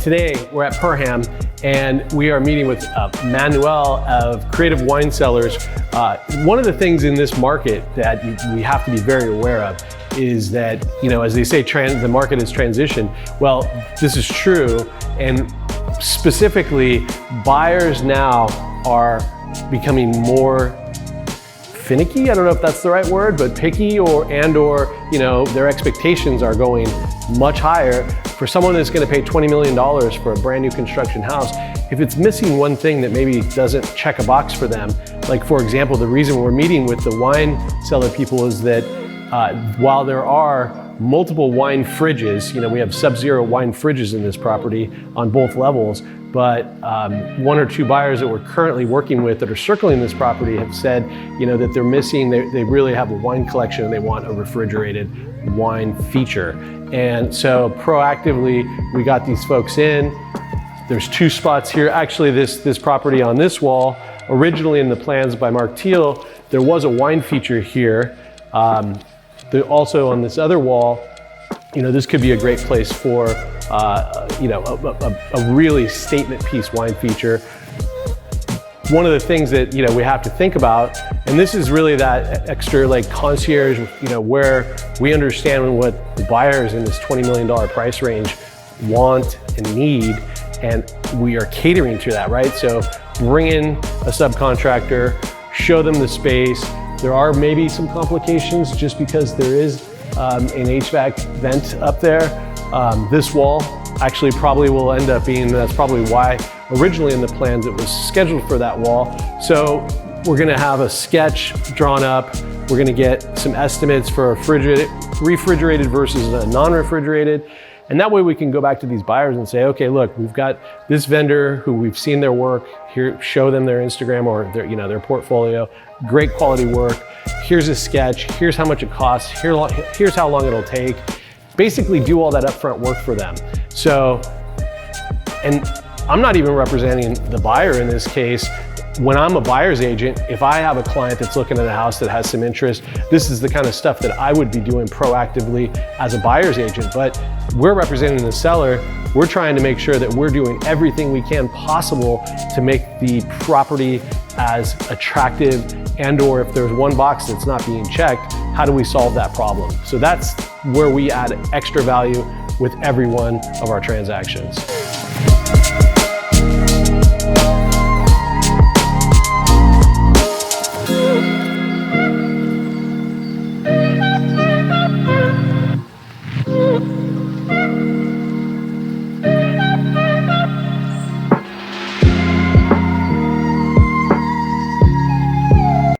Today we're at Perham and we are meeting with Manuel of Creative Wine Cellars. One of the things in this market that we have to be very aware of is that, as they say, the market has transitioned. Well, this is true, and specifically, buyers now are becoming more finicky. I don't know if that's the right word, but picky, or their expectations are going much higher. For someone that's going to pay $20 million for a brand new construction house, if it's missing one thing that maybe doesn't check a box for them, like for example, the reason we're meeting with the wine cellar people is that while there are multiple wine fridges, we have sub-zero wine fridges in this property on both levels, but one or two buyers that we're currently working with that are circling this property have said, that they're missing, they really have a wine collection and they want a refrigerated wine feature. And so proactively, we got these folks in. There's two spots here. Actually, this property on this wall, originally in the plans by Mark Teal, there was a wine feature here. Also on this other wall, this could be a great place for, a really statement piece wine feature. One of the things that, we have to think about, and this is really that extra concierge, where we understand what the buyers in this $20 million price range want and need, and we are catering to that, right? So bring in a subcontractor, show them the space. There are maybe some complications just because there is an HVAC vent up there. This wall actually probably will end up being, that's probably why originally in the plans it was scheduled for that wall. So we're gonna have a sketch drawn up. We're gonna get some estimates for a refrigerated versus a non-refrigerated. And that way we can go back to these buyers and say, okay, look, we've got this vendor who we've seen their work here, show them their Instagram or their portfolio, great quality work. Here's a sketch, here's how much it costs, here's how long it'll take. Basically do all that upfront work for them. So, and I'm not even representing the buyer in this case. When I'm a buyer's agent, if I have a client that's looking at a house that has some interest, this is the kind of stuff that I would be doing proactively as a buyer's agent. But we're representing the seller. We're trying to make sure that we're doing everything we can possible to make the property as attractive, and/or if there's one box that's not being checked, how do we solve that problem? So that's where we add extra value with every one of our transactions.